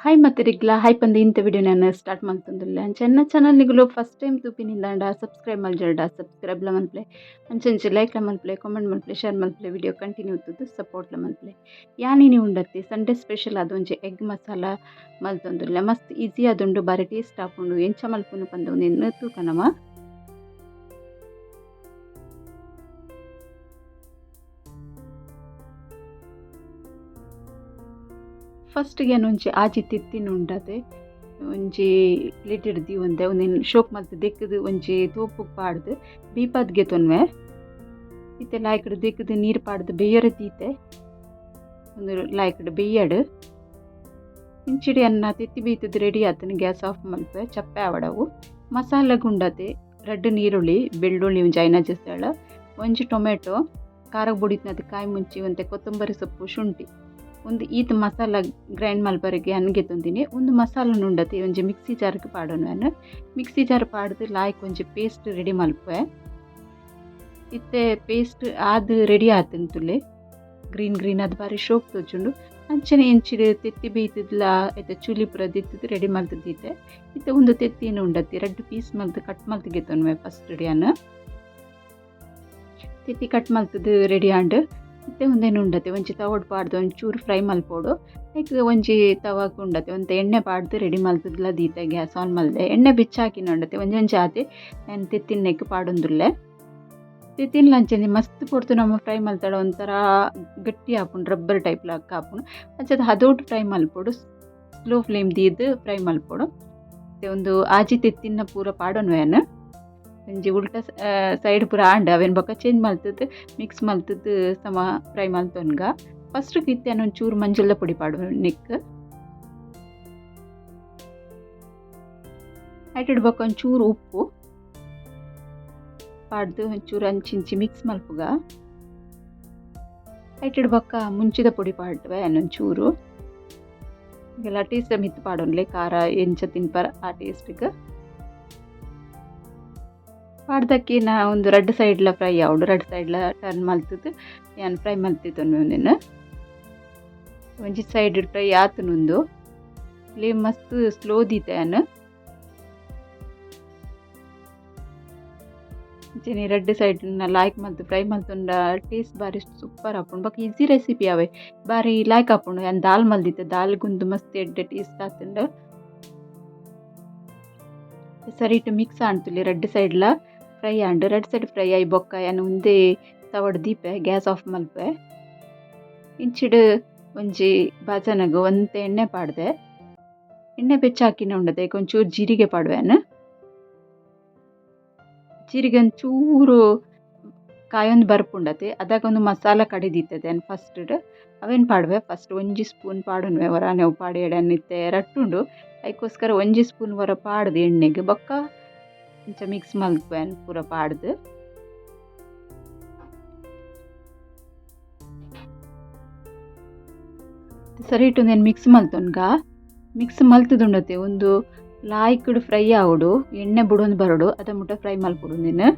Hi ಮತ್ತಿರಿಗ್ಲ hi ಪಂದು ಇಂಥ video ನಾನು start ಮಾಡ್ತಂದಿಲ್ಲ ಅಂಚೆನ್ನ ಚಾನಲ್ ನಿಗಲು ಫಸ್ಟ್ ಟೈಮ್ ತೂಪಿನಿಂದ ಸಬ್ಸ್ಕ್ರೈಬ್ ಮಲ್ಜಲ್ಡ ಸಬ್ಸ್ಕ್ರೈಬ್ಲ ಮಲ್ಪ್ಲೆ ಅಂಚೆ ಲೈಕ್ಲ ಮಲ್ಪ್ಲೆ ಕಾಮೆಂಟ್ ಮಲ್ಪ್ಲೆ ಶೇರ್ ಮಲ್ಪ್ಲೆ ವಿಡಿಯೋ ಕಂಟಿನ್ಯೂ ಇರ್ತದೆ ಸಪೋರ್ಟ್ಲ ಮಲ್ಪ್ಲೆ ಯಾನಿನಿ ಉಂಡತ್ತಿ ಸಂಡೇ ಸ್ಪೆಷಲ್ ಅದೊಂಜಿ ಎಗ್ ಮಸಾಲ ಮಲ್ತೊಂದುಲ್ಲೆ ಮಸ್ತ್ ಈಸಿ ಅದುಂಡು ಬಾರಿ ಟೇಸ್ಟ್ ಆಪುಂಡು ಎಂಚ ಮಲ್ಪುನು ಪಂದು ನಿನ್ನ ತೂಕನಮ ಫಸ್ಟ್ಗೆ ಒಂಜಿ ಆಜಿ ತಿತ್ತಿನ ಉಂಡದೆ ಒಂಜಿ ಪ್ಲೇಟ್ ಹಿಡ್ದು ಒಂದೆ ಒಂದಿನ ಶೋಕ್ ಮಲ್ತು ದೆಕ್ಕದು ಒಂಜಿ ತೋಪು ಪಾಡ್ದು ಬೀಪದ್ಗೆ ತೊನ್ವೆ ಇತ್ತೆ ಲಾಯ್ಕಡ್ ದೆಕ್ಕದು ನೀರು ಪಾಡ್ದು ಬೇಯರೆ ತೀತೆ ಒಂದು ಲಾಯ್ಕಡ್ ಬೇಯಡು ಇಂಚಿಡಿ ಅನ್ನ ತಿತ್ತಿ ಬೀತದ್ದು ರೆಡಿ ಆತನ ಗ್ಯಾಸ್ ಆಫ್ ಮಲ್ಪೆ ಚಪ್ಪೆ ಆವಡವು ಮಸಾಲ ಗುಂಡತೆ ರೆಡ್ ನೀರುಳ್ಳಿ ಬೆಳ್ಳುಳ್ಳಿ ಒಂಜಿ ಐನ ಜಸ್ತಾಳ ಒಂಜಿ ಟೊಮೆಟೊ ಖಾರ ಬುಡಿತ್ನದು ಕಾಯಿ ಮುಂಚಿ ಒಂತೆ ಕೊತ್ತಂಬರಿ ಸೊಪ್ಪು ಶುಂಠಿ ಒಂದು ಈತ ಮಸಾಲ ಗ್ರೈಂಡ್ ಮಲ್ಪರೆಗೆ ಅನ್ಗೆ ತಂದಿನಿ ಒಂದು ಮಸಾಲ ಉಂಡತಿ ಒಂಜಿ ಮಿಕ್ಸಿ ಜಾರ್ಗೆ ಪಾಡೋನು ನಾನು ಮಿಕ್ಸಿ ಜಾರ್ ಪಾಡ್ದು ಲಾಯ್ಕ್ ಒಂಜಿ ಪೇಸ್ಟ್ ರೆಡಿ ಮಲ್ಪೆ ಇತ್ತೆ ಪೇಸ್ಟ್ ಆದ್ ರೆಡಿ ಆತಂತುಲೆ ಗ್ರೀನ್ ಅದು ಬಾರಿ ಶೋಕ್ ತೋಜುಂಡು ಅಂಚನೆ ಎಂಚಿಡು ತೆತ್ತಿ ಬೇಯ್ತದ್ಲ ಐತೆ ಚೂಲಿ ಪುರ ದಿತ್ತದು ರೆಡಿ ಮಲ್ತದೀತೆ ಇತ್ತೆ ಒಂದು ತೆತ್ತಿನ ಉಂಡತಿ 2 ಪೀಸ್ ಮಲ್ತು ಕಟ್ ಮಲ್ತಿಗೆ ತೊನ್ವೆ ಫಸ್ಟ್ ರೆಡಿಯನ್ನ ತೆತ್ತಿ ಕಟ್ ಮಲ್ತದು ರೆಡಿ ಆಂಡ್ ಮತ್ತೆ ಒಂದೇನು ಉಂಡತೆ ಒಂಜಿ ತವಡ್ ಪಾಡ್ದು ಒಂಚೂರು ಫ್ರೈ ಮಲ್ಪೋಡು ಲೈಕ್ ಒಂಜಿ ತವಾಕ್ ಉಂಡತೆ ಒಂದು ಎಣ್ಣೆ ಪಾಡ್ದು ರೆಡಿ ಮಲ್ತದ್ಲ ದೀತೆ ಗ್ಯಾಸ್ ಆನ್ ಮಲ್ದೆ ಎಣ್ಣೆ ಬಿಚ್ಚಾಕಿನ ಉಂಡತೆ ಒಂಜೊಂಜಿ ಆತೆ ನಾನು ತೆತ್ತಿನ ನೆಕ್ ಪಾಡೊಂದುಲ್ಲೆ ತೆತ್ತಿನ ಲಂಚಂದಿ ಮಸ್ತ್ ಕೊಡ್ತು ನಮ್ಮ ಫ್ರೈ ಮಲ್ತಾಡ ಒಂಥರ ಗಟ್ಟಿ ಹಾಪುಂಡು ರಬ್ಬರ್ ಟೈಪ್ ಲಾಕ್ ಹಾಪುಂಡು ಅಂಚದ ಹದೋಟು ಫ್ರೈ ಮಲ್ಪೋಡು ಸ್ಲೋ ಫ್ಲೇಮ್ ದೀದು ಫ್ರೈ ಮಲ್ಪೋಡು ಮತ್ತೆ ಒಂದು ಆಜಿ ತೆತ್ತಿನ ಪೂರ ಪಾಡೋನ್ವೇನು ಒಂಜಿ ಉಲ್ಟಾ ಸೈಡ್ ಪೂರ ಆಂಡ ಅವೇನು ಬೊಕ್ಕ ಚೇಂಜ್ ಮಲ್ತದ್ದು ಮಿಕ್ಸ್ ಮಲ್ತದ್ದು ಸಮ ಫ್ರೈ ಮಲ್ತೊನ್ಗ ಫಸ್ಟ್ ಕಿತ್ತೆ ಒಂಚೂರು ಮಂಜಲ್ಲ ಪುಡಿ ಪಾಡು ನೆಕ್ ಐಟಡ್ ಬೊಕ್ಕ ಒಂಚೂರು ಉಪ್ಪು ಪಾಡ್ದು ಒಂಚೂರು ಅಂಚಿಂಚಿ ಮಿಕ್ಸ್ ಮಲ್ಪುಗ ಐಟಡ್ ಬೊಕ್ಕ ಮುಂಚಿದ ಪುಡಿ ಪಾಡ್ವೆ ಒಂಚೂರು ಈಗೆಲ್ಲ ಟೇಸ್ಟ್ ಮಿತ್ತು ಪಾಡೋನ್ಲೆ ಖಾರ ಎಂಚ ತಿನ್ಪರ ಆ ಟೇಸ್ಟ್ಗೆ ಪಾಡ್ದಕ್ಕೆ ನಾ ಒಂದು 2 ಸೈಡ್ಲ ಫ್ರೈ ಆವಡು 2 ಸೈಡ್ಲ ಟರ್ನ್ ಮಲ್ತದ್ದು ನಾನು ಫ್ರೈ ಮಲ್ತಿದ್ದನು ಒಂದಿನ ಒಂಜಿ ಸೈಡ್ ಫ್ರೈ ಆತನೊಂದು ಫ್ಲೇಮ್ ಮಸ್ತ್ ಸ್ಲೋ ದೀತೆ ನಾನು ಜನಿ 2 ಸೈಡ್ ಲಾಯ್ಕ್ ಮಲ್ತು ಫ್ರೈ ಮಲ್ತುಂಡ ಟೇಸ್ಟ್ ಬಾರಿ ಸೂಪರ್ ಹಾಪುಂಡು ಬಾಕಿ ಈಸಿ ರೆಸಿಪಿ ಅವೆ ಬಾರಿ ಲಾಯ್ಕ್ ಹಾಪುಂಡು ನಾನು ದಾಲ್ ಮಲ್ದಿತ್ತೆ ದಾಲ್ಗುಂದು ಮಸ್ತ್ ಎಡ್ಡೆ ಟೇಸ್ಟ್ ಆತುಂಡು ಸರಿ ಇಟ್ಟು ಮಿಕ್ಸ್ ಆಣ್ತುಲಿ 2 ಸೈಡ್ಲ ಫ್ರೈ ಆಂಡು 2 ಸೈಡ್ ಫ್ರೈ ಆಯಿ ಬೊಕ್ಕ ಏನು ಒಂದೇ ತವಡ್ ದೀಪೆ ಗ್ಯಾಸ್ ಆಫ್ ಮಲ್ಪೆ ಇಂಚಿಡು ಒಂಜಿ ಬಾಜನಗು ಒಂತೆ ಎಣ್ಣೆ ಪಾಡ್ದೆ ಎಣ್ಣೆ ಬೆಚ್ಚಾಕಿನ ಉಂಡದೆ ಒಂಚೂರು ಜೀರಿಗೆ ಪಾಡುವೆನು ಜೀರಿಗೆ ಒಂಚೂರು ಕಾಯೊಂದು ಬರ್ಪುಂಡತೆ ಅದಾಗ ಒಂದು ಮಸಾಲ ಕಡಿದಿತ್ತದೆ ಅನ್ ಫಸ್ಟ್ ಅವೇನು ಪಾಡುವೆ ಫಸ್ಟ್ ಒಂಜಿ ಸ್ಪೂನ್ ಪಾಡುನ್ವೆ ಹೊರ ನೀವು ಪಾಡಿ ಎಡನಿತ್ತೆ ರಟ್ಟುಂಡು ಅದಕ್ಕೋಸ್ಕರ ಒಂಜಿ ಸ್ಪೂನ್ ಹೊರ ಪಾಡ್ದು ಎಣ್ಣೆಗೆ ಬೊಕ್ಕ ಇಂಚ ಮಿಕ್ಸ್ ಮಲ್ಪೆ ಪೂರ ಪಾಡ್ದು ಸರಿ ಇಟ್ಟು నేను ಮಿಕ್ಸ್ ಮಲ್ತೊನ್ಗ ಮಿಕ್ಸ್ ಮಲ್ತದುಂಡತೆ ಒಂದು ಲಾಯ್ಕಡ್ ಫ್ರೈ ಆವಡು ಎಣ್ಣೆ ಬುಡೊಂದು ಬರಡು ಅದ ಮುಟ್ಟ ಫ್ರೈ ಮಲ್ಪುಡು ನೀನು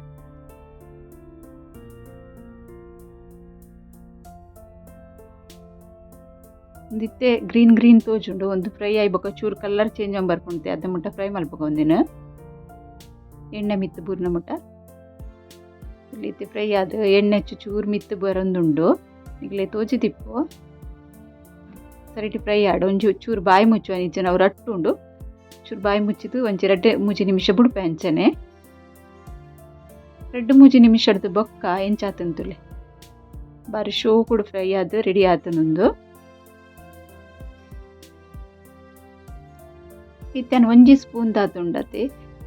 ಒಂದಿತ್ತೆ ಗ್ರೀನ್ ತೋಜುಂಡು ಒಂದು ಫ್ರೈ ಆಯಿ ಬೊಕ್ಕ ಚೂರು ಕಲರ್ ಚೇಂಜ್ ಆಗಿ ಬರ್ಪುಂತೆ ಅದ ಮುಟ್ಟ ಫ್ರೈ ಮಲ್ಪಗ ಒಂದಿನ ಎಣ್ಣೆ ಮಿತ್ತು ಬೂರ್ನ ಮುಟ್ಟ ಇಲ್ಲಿ ಫ್ರೈ ಆದ ಎಣ್ಣೆ ಚೂರು ಮಿತ್ತು ಬರೊಂದುಂಡು ಈಗಲೇ ತೋಜಿ ತಿಪ್ಪು ಸರಿಟಿ ಫ್ರೈ ಆಡು ಒಂಚೂರು ಚೂರು ಬಾಯಿ ಮುಚ್ಚುವ ನಿಜ ನಾವು ರಟ್ಟುಂಡು ಚೂರು ಬಾಯಿ ಮುಚ್ಚಿದ್ದು ಒಂಚಿ 2-3 ನಿಮಿಷ ಬಿಡ್ಪೆ ಅಂಚನೆ 2-3 ನಿಮಿಷ ಹಿಡ್ದು ಬೊಕ್ಕ ಎಂಚಾತಂತುಲೆ ಬಾರಿ ಶೋ ಕೂಡ ಫ್ರೈ ಆದ ರೆಡಿ ಆತನೊಂದು ಇತ್ತೇನು ಒಂಜಿ ಸ್ಪೂನ್ ದಾತುಂಡತೆ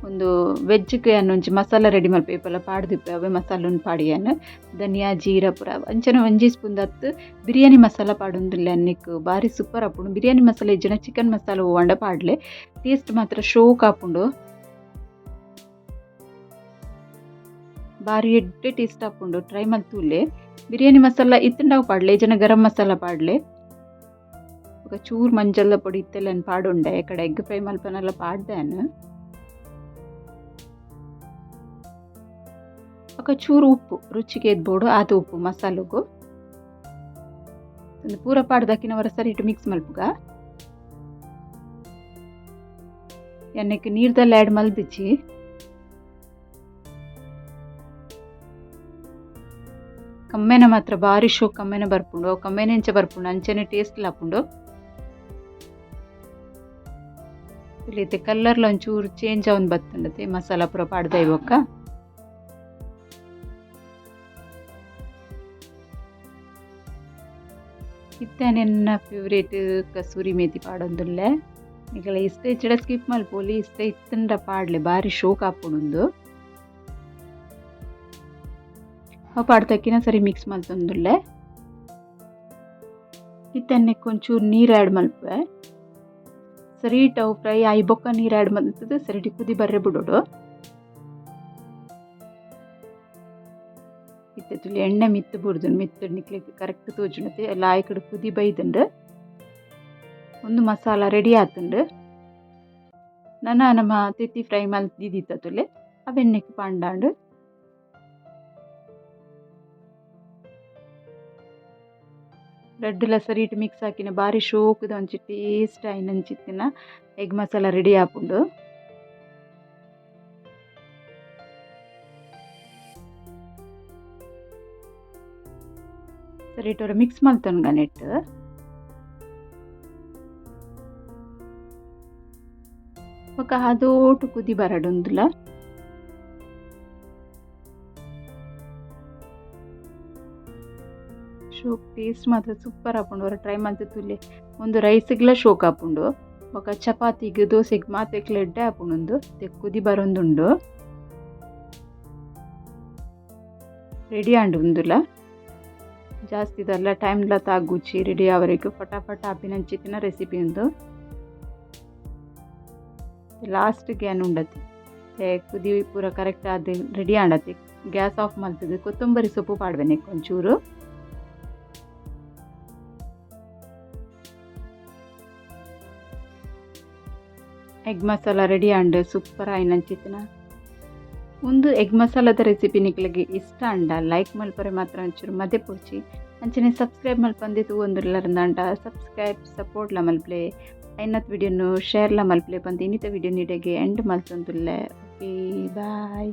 ಒಂದು ವೆಜ್ಗೆ ಒಂಜಿ ಮಸಾಲ ರೆಡಿ ಮಲ್ಪೇಪಲ್ಲ ಪಾಡ್ದಿಪ್ಪೆ ಅವೇ ಮಸಾಲ ಪಾಡಿಯನು ಧನಿಯಾ ಜೀರಾ ಪುರ ಅಂಚನೆ ಒಂಜಿ ಸ್ಪೂನ್ ದತ್ತು ಬಿರಿಯಾನಿ ಮಸಾಲ ಪಾಡೊಂದುಲ್ಲೆ ಅನ್ನಿಕ್ ಬಾರಿ ಸೂಪರ್ ಆಪುಂಡು ಬಿರಿಯಾನಿ ಮಸಾಲ ಇಜ್ಜನ ಚಿಕನ್ ಮಸಾಲ ಹೋಂಡ ಪಾಡ್ಲೆ ಟೇಸ್ಟ್ ಮಾತ್ರ ಶೋಕ್ ಆಪುಂಡು ಬಾರಿ ಎಡ್ಡೆ ಟೇಸ್ಟ್ ಆಪುಂಡು ಟ್ರೈ ಮಲ್ತುಲ್ಲೆ ಬಿರಿಯಾನಿ ಮಸಾಲ ಇತ್ತಂಡವು ಪಾಡ್ಲೆ ಜನ ಗರಂ ಮಸಾಲ ಪಾಡ್ಲೆ ఒక ಚೂರು ಮಂಜಲ್ಲ ಪೊಡಿ ಇತ್ತೆಲ್ಲ ಪಾಡುಂಡೆ ಈ ಕಡೆ ಎಗ್ ಫ್ರೈ ಮಲ್ಪನೆಲ್ಲ ಪಾಡ್ದೇನು ఒక ಚೂರು ಉಪ್ಪು ರುಚಿಗೆ ಎದ್ಬೋಡು ಅದು ಉಪ್ಪು ಮಸಾಲೆಗೂ ಒಂದು ಪೂರ ಪಾಡ್ದಕ್ಕಿನ ವರ ಸರಿ ಇಟ್ಟು ಮಿಕ್ಸ್ ಮಲ್ಪುಗ ಎಣ್ಣೆಗೆ ನೀರ್ದಲ್ಲಿ ಆ್ಯಡ್ ಮಲ್ದಿಚ್ಚಿ ಕಮ್ಮೆನ ಮಾತ್ರ ಭಾರಿ ಶೋಕ್ ಕಮ್ಮೆನ ಬರ್ಪುಂಡು ಕಮ್ಮೆನ ಎಂಚ ಬರ್ಪುಂಡು ಅಂಚನೆ ಟೇಸ್ಟ್ ಲಾಪುಂಡು ಇಲ್ಲೈತೆ ಕಲ್ಲರ್ಲ ಒಂಚೂರು ಚೇಂಜ್ ಅವನ್ ಬತ್ತಂಡತೆ ಮಸಾಲ ಪೂರ ಪಾಡ್ದ ಇವಕ್ಕ ಇತ್ತ ನನ್ನ ಫೇವ್ರೇಟ್ ಕಸೂರಿ ಮೇಥಿ ಪಾಡೊಂದುಲ್ಲೆ ಈಗ ಇಷ್ಟ ಹೆಚ್ಚಡ ಸ್ಕಿಪ್ ಮಲ್ಪೋಲಿ ಇಷ್ಟ ಇತ್ತಂಡ ಪಾಡ್ಲೆ ಭಾರಿ ಶೋಕ್ ಆಪುಂಡು ಅವು ಪಾಡ್ತಕ್ಕಿನ ಸರಿ ಮಿಕ್ಸ್ ಮಲ್ತೊಂದುಲ್ಲೆ ಇತ್ತನ್ನೆಕ್ ಒಂಚೂರು ನೀರು ಆ್ಯಡ್ ಮಲ್ಪೆ ಸರಿ ಟವ್ ಫ್ರೈ ಆಯ್ ಬೊಕ್ಕ ನೀರು ಆ್ಯಡ್ ಮಲ್ತದು ಸರಿ ಕುದಿ ಬರ್ರೆ ಬಿಡೋಡು ಇತ್ತಲ್ಲಿ ಎಣ್ಣೆ ಮಿತ್ತು ಬುಡ್ದು ಮಿತ್ತು ನಿಕ್ಲಿಕ್ಕೆ ಕರೆಕ್ಟ್ ತೋಜುಂಡತೆ ಎಲ್ಲ ಆಯ್ ಕಡೆ ಕುದಿ ಬೈದಂಡು ಒಂದು ಮಸಾಲ ರೆಡಿ ಆತುಂಡು ನಮ್ಮ ತಿತ್ತಿ ಫ್ರೈ ಮಲ್ತಿದ್ದಿತ್ತಲೆ ಅವೆಣ್ಣೆಗೆ ಪಾಂಡಾಂಡು ರೆಡ್ಲ ಸರಿಟ್ ಮಿಕ್ಸ್ ಹಾಕಿನ ಭಾರಿ ಶೋಕದ ಒಂಚಿ ಟೇಸ್ಟ್ ಆಯ್ನಂಚಿತ್ತಿನ ಎಗ್ ಮಸಾಲ ರೆಡಿ ಆಪುಂಡು ಸರಿಟ್ ಅವ್ರ ಮಿಕ್ಸ್ ಮಲ್ತೊನ್ಗ ನೆಟ್ ಬೊಕ ಅದೋಟು ಕುದಿ ಬರಡೊಂದುಲ ಶೋಕ್ ಟೇಸ್ಟ್ ಮಾತ್ರ ಸೂಪರ್ ಆಪುಂಡು ಅವರ ಟ್ರೈ ಮಲ್ತುಲೆ ಒಂದು ರೈಸ್ಗ್ಲ ಶೋಕ್ ಆಪುಂಡು ಬೊಕ ಚಪಾತಿಗೆ ದೋಸೆಗೆ ಮಾತೆಕ್ಲ ಎಡ್ಡೆ ಆಪುಂಡು ಕುದಿ ಬರೊಂದುಂಡು ರೆಡಿ ಆಂಡು ಉಂದುಲ ಜಾಸ್ತಿ ಇದೆಲ್ಲ ಟೈಮ್ಲ ತಾಗುಚ್ಚಿ ರೆಡಿ ಆವರೆಗೂ ಫಟಾಫಟ್ ಆಪಿನಂಚಿತ್ತಿನ ರೆಸಿಪಿ ಉಂದು ಲಾಸ್ಟ್ಗೆ ಏನು ಉಂಡತಿ ಕುದಿ ಪೂರ ಕರೆಕ್ಟ್ ಆದ ರೆಡಿ ಆಂಡತಿ ಗ್ಯಾಸ್ ಆಫ್ ಮಲ್ತದು ಕೊತ್ತಂಬರಿ ಸೊಪ್ಪು ಪಾಡ್ಬೇನೆ ಒಂಚೂರು ಎಗ್ ಮಸಾಲ ರೆಡಿ ಆಂಡ್ ಸೂಪರ್ ಆಯ್ನಂಚಿತ್ತಿನ ಒಂದು ಎಗ್ ಮಸಾಲದ ರೆಸಿಪಿ ನಿಕ್ಲಿಗೆ ಇಷ್ಟ ಅಂಡ ಲೈಕ್ ಮಲ್ಪರೆ ಮಾತ್ರ ಒಂಚೂರು ಮದೆ ಪೋಚಿ ಅಂಚನೆ ಸಬ್ಸ್ಕ್ರೈಬ್ ಮಲ್ಪಂದಿತ್ತು ಒಂದು ಇಲ್ಲರಂದಂಡ ಸಬ್ಸ್ಕ್ರೈಬ್ ಸಪೋರ್ಟ್ಲ ಮಲ್ಪ್ಲೆ ಐನತ್ ವಿಡಿಯೋನು ಶೇರ್ಲ ಮಲ್ಪ್ಲೆ ಬಂದು ಇನ್ನಿತ ವಿಡಿಯೋ ನೀಡೆಗೆ ಎಂಡ್ ಮಲ್ತೊಂದುಲ್ಲೆ ಓಕೆ ಬಾಯ್.